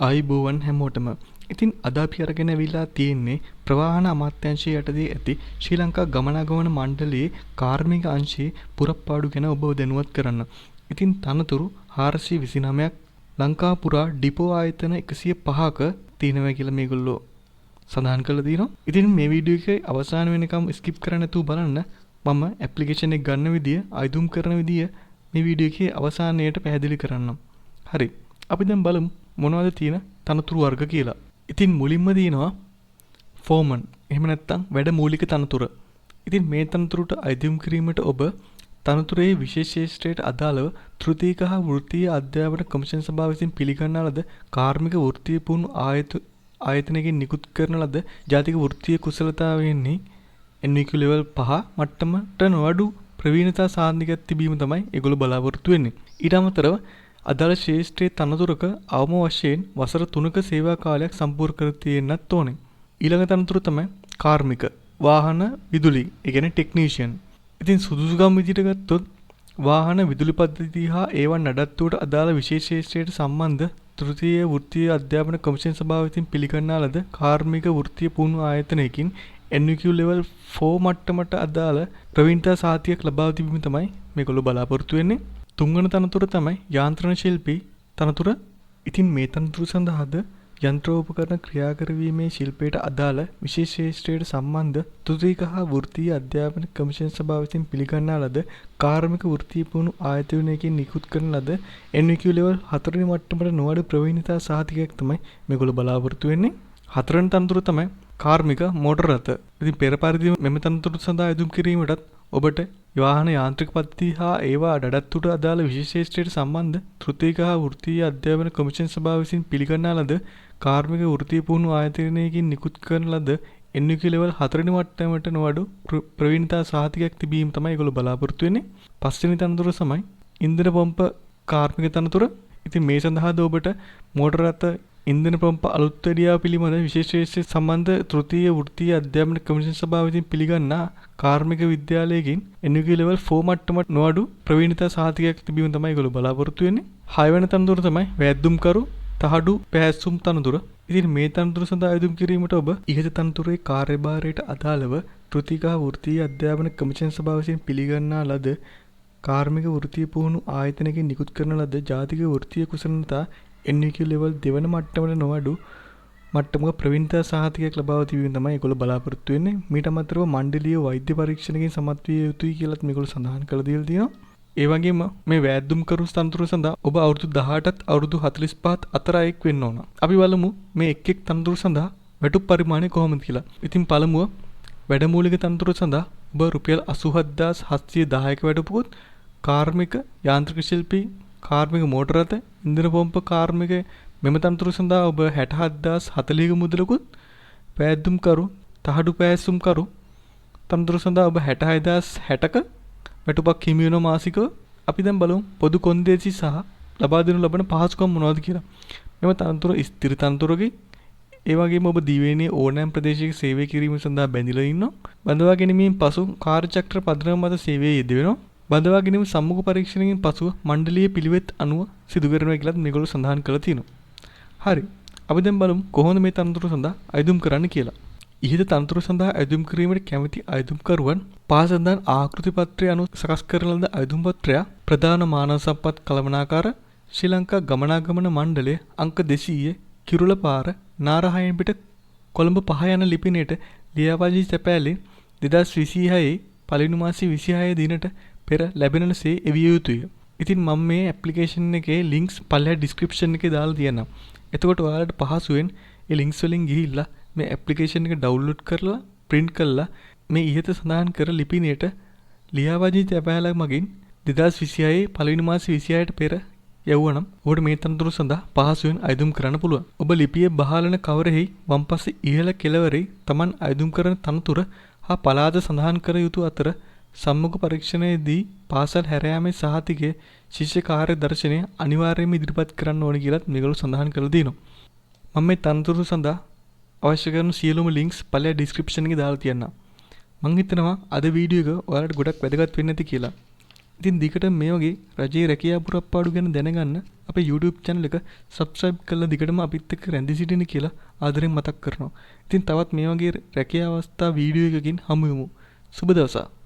ආයුබෝවන් හැමෝටම. ඉතින් අද අපි අරගෙන ඇවිල්ලා තියෙන්නේ ප්‍රවාහන අමාත්‍යාංශය යටතේ ඇති ශ්‍රී ලංකා ගමනාගමන මණ්ඩලයේ කාර්මික අංශයේ පුරප්පාඩු ගැන ඔබව දැනුවත් කරන්න. ඉතින් තනතුරු 429ක් ලංකා පුරා ඩිපෝ ආයතන 105ක තියෙනවා කියලා මේගොල්ලෝ සඳහන් කරලා තියෙනවා. ඉතින් මේ වීඩියෝ එකේ අවසාන වෙනකම් ස්කිප් කරන්න නැතුව බලන්න. මම ඇප්ලිකේෂන් එක ගන්න විදිය, අයදුම් කරන විදිය මේ වීඩියෝ එකේ අවසානයේට පැහැදිලි කරන්නම්. හරි. අපි දැන් බලමු මොනවද තියෙන තනතුරු වර්ග කියලා. ඉතින් මුලින්ම තියෙනවා ෆෝමන්. එහෙම නැත්නම් වැඩ මූලික තනතුර. ඉතින් මේ තනතුරට අයදුම් කිරීමට ඔබ තනතුරේ විශේෂ ශේෂ්ත්‍රයට අදාළව තෘතීක හා වෘත්තීය අධ්‍යාපන කමිෂන් සභාව විසින් පිළිගන්නා ලද කාර්මික වෘත්තීය පුහුණු ආයතනයකින් නිකුත් කරන ලද ජාතික වෘත්තීය කුසලතාවයෙන්නේ NVQ level 5 මට්ටමට නොඅඩු ප්‍රවීණතා සාධනිකයක් තිබීම තමයි ඒගොල්ලෝ බලාපොරොත්තු වෙන්නේ. ඊට අමතරව අදාළ ශේෂ්ත්‍රයේ තනතුරක අවම වශයෙන් වසර 3ක සේවා කාලයක් සම්පූර්ණ කර තියෙන්නත් ඕනේ. ඊළඟ තනතුර තමයි කාර්මික වාහන විදුලි, ඒ කියන්නේ ටෙක්නීෂියන්. ඉතින් සුදුසුකම් විදිහට ගත්තොත් වාහන විදුලි පද්ධති හා ඒවා නඩත්තුවට අදාළ විශේෂ ශේෂ්ත්‍රයට සම්බන්ධ තෘතීය වෘත්තීය අධ්‍යාපන කමිෂන් සභාව විසින් පිළිගන්නා ලද කාර්මික වෘත්තීය පුහුණු ආයතනයකින් NVQ level 4 මට්ටමට අදාළ ප්‍රවීණතා සාතිකයක් ලබා දීම තමයි මේගොල්ලෝ බලාපොරොත්තු වෙන්නේ. තුන්වන තනතුර තමයි යාන්ත්‍රණ ශිල්පී තනතුර. ඉතින් මේ තනතුර සඳහාද යන්ත්‍රෝපකරණ ක්‍රියා කරවීමේ ශිල්පයට අදාළ විශේෂ ශේෂ්ත්‍රයට සම්බන්ධ තෘතීක හා වෘත්තීය අධ්‍යාපන කමිෂන් සභාව විසින් පිළිගන්නා ලද කාර්මික වෘත්තීය පුහුණු ආයතනයකින් නිකුත් කරන ලද NVQ level 4 වෙනි මට්ටමට නොඅඩු ප්‍රවීණතා සහතිකයක් තමයි මේගොල්ලෝ බලාපොරොත්තු වෙන්නේ. හතරවෙනි තනතුර තමයි කාර්මික මෝටර රථ. ඉතින් පෙර පරිදි මෙම තනතුරු සඳහා යොදු කිරීමටත් ඔබට වාහන යාන්ත්‍රික පද්ධති හා ඒවා නඩත්තුවට අදාළ විශේෂ ශේෂ්ත්‍රයට සම්බන්ධ තෘතීක හා වෘත්තීය අධ්‍යාපන කමිෂන් සභාව විසින් පිළිගන්නා ලද කාර්මික වෘත්තීය පුහුණු ආයතනයකින් නිකුත් කරන ලද NVQ level 4 වෙනි මට්ටමට නොඅඩු ප්‍රවීණතා සහතිකයක් තිබීම තමයි ඒගොල්ලෝ බලාපොරොත්තු වෙන්නේ. පස්වෙනි තනතුර තමයි ඉන්ධන පම්ප කාර්මික තනතුර. ඉතින් මේ සඳහාද ඔබට මෝටර රථ ඉන්ධන පම්ප අලුත් වැඩියා පිළිබඳ විශේෂ ශේෂ්ත්‍රයට සම්බන්ධ තෘතීය වෘත්තීය අධ්‍යාපන කමිෂන් සභාව විසින් පිළිගන්නා කාර්මික විද්‍යාලයකින් NVQ level 4 මට්ටමට නොඅඩු ප්‍රවීණතා සහතිකයක් තිබීම තමයි ඒගොල්ලෝ බලාපොරොත්තු වෙන්නේ. 6 වෙනි තනතුර තමයි වැද්දුම්කරු තහඩු පැහැසුම් තනතුර. ඉතින් මේ තනතුර සඳහා අයදුම් කිරීමට ඔබ ඉහත තනතුරේ කාර්යභාරයට අදාළව තෘතීක වෘත්තීය අධ්‍යාපන කමිෂන් සභාව විසින් පිළිගන්නා ලද කාර්මික වෘත්තීය පුහුණු ආයතනයකින් නිකුත් කරන ලද ජාතික වෘත්තීය කුසලතා NVQ level 2 වෙනි මට්ටමට නොඅඩු මට්ටමක ප්‍රවීණතා සහතිකයක් ලබා දීම තමයි ඒගොල්ලෝ බලාපොරොත්තු වෙන්නේ. මීට අමතරව මණ්ඩලීය වෛද්‍ය පරීක්ෂණකින් සමත් විය යුතුයි කියලාත් මේගොල්ලෝ සඳහන් කරලා දීලා තියෙනවා. ඒ වගේම මේ වැද්දුම්කරු තනතුර සඳහා ඔබ අවුරුදු 18ත් අවුරුදු 45ත් අතර අයෙක් වෙන්න ඕන. අපි බලමු මේ එක් එක් තනතුර සඳහා වැටුප් පරිමාණය කොහොමද කියලා. ඉතින් පළමුව වැඩමූලික තනතුර සඳහා ඔබ රුපියල් 87710ක වැටුපකුත්, කාර්මික යාන්ත්‍රික ශිල්පී, කාර්මික මෝටර රථ, ඉන්ධන පම්ප කාර්මික මෙම තනතුර සඳහා ඔබ 67040ක මුදලකුත්, වැද්දුම්කරු තහඩු පැහැසුම්කරු තනතුර සඳහා ඔබ 66060ක වැටුපක් හිමි වෙන මාසිකව. අපි දැන් බලමු පොදු කොන්දේසි සහ ලබා දෙනු ලබන පහසුකම් මොනවද කියලා. මෙම තනතුර ස්ථිර තනතුරකි. ඒ වගේම ඔබ දිවයිනේ ඕනෑම ප්‍රදේශයක සේවය කිරීම සඳහා බැඳිලා ඉන්නවා. බඳවා ගැනීමෙන් පසු කාර්යචක්‍ර පදනම මත සේවයේ යෙදවෙනවා. බඳවා ගැනීම සම්මුඛ පරීක්ෂණයෙන් පසුව මණ්ඩලීය පිළිවෙත් අනුව සිදු කරනවා කියලාත් මේගොල්ලෝ සඳහන් කරලා තියෙනවා. හරි. අපි දැන් බලමු කොහොමද මේ තනතුර සඳහා අයදුම් කරන්න කියලා. ඉහත තනතුර සඳහා අයදුම් කිරීමට කැමති අයදුම්කරුවන් පහත සඳහන් ආකෘති පත්‍රය අනුව සකස් කරන ලද අයදුම් පත්‍රය ප්‍රධාන මානව සම්පත් කළමනාකාර ශ්‍රී ලංකා ගමනාගමන මණ්ඩලය අංක 200 කිරුළපාර නාරහයන් පිට කොළඹ 5 යන ලිපිනයට ලියාපදිංචි තැපෑලෙන් 2026 පළවෙනි මාසයේ 26 දිනට පෙර ලැබෙනසේ එවිය යුතුය. ඉතින් මම මේ ඇප්ලිකේෂන් එකේ ලින්ක්ස් පල්ලෙහා ඩිස්ක්‍රිප්ෂන් එකේ දාලා තියෙනවා. එතකොට ඔයාලට පහසුවෙන් ඒ ලින්ක්ස් වලින් ගිහිල්ලා මේ ඇප්ලිකේෂන් එක ඩවුන්ලෝඩ් කරලා print කරලා මේ ඉහත සඳහන් කර ලිපිනයට ලියාපදිංචි තැපෑලක් මගින් 2026 පළවෙනි මාසයේ 26ට පෙර යවුවනම් ඔබට මේ තනතුර සඳහා පහසුවෙන් අයදුම් කරන්න පුළුවන්. ඔබ ලිපියේ බහලන කවරෙහි වම් පස්සේ ඉහළ කෙළවරේ Taman අයදුම් කරන තනතුර හා පළාත සඳහන් කර යුතු අතර සම්මුඛ පරීක්ෂණයේදී පාසල් හැර යාමේ සහතිකයේ ශිෂ්‍ය කාර්ය දර්ශනය අනිවාර්යයෙන්ම ඉදිරිපත් කරන්න ඕනේ කියලාත් මේගොල්ලෝ සඳහන් කරලා තියෙනවා. මම මේ තනතුරු සඳහා අවශ්‍ය කරන සියලුම ලින්ක්ස් පල්ලෙහා ඩිස්ක්‍රිප්ෂන් එකේ දාලා තියන්නම්. මම හිතනවා අද වීඩියෝ එක ඔයාලට ගොඩක් වැදගත් වෙන්න ඇති කියලා. ඉතින් දිගට මේ වගේ රජයේ රැකියා පුරප්පාඩු ගැන දැනගන්න අපේ YouTube channel එක subscribe කරලා දිගටම අපිත් එක්ක රැඳී සිටින්න කියලා ආදරෙන් මතක් කරනවා. ඉතින් තවත් මේ වගේ රැකියා අවස්ථා වීඩියෝ එකකින් හමු වෙමු. සුබ දවසක්.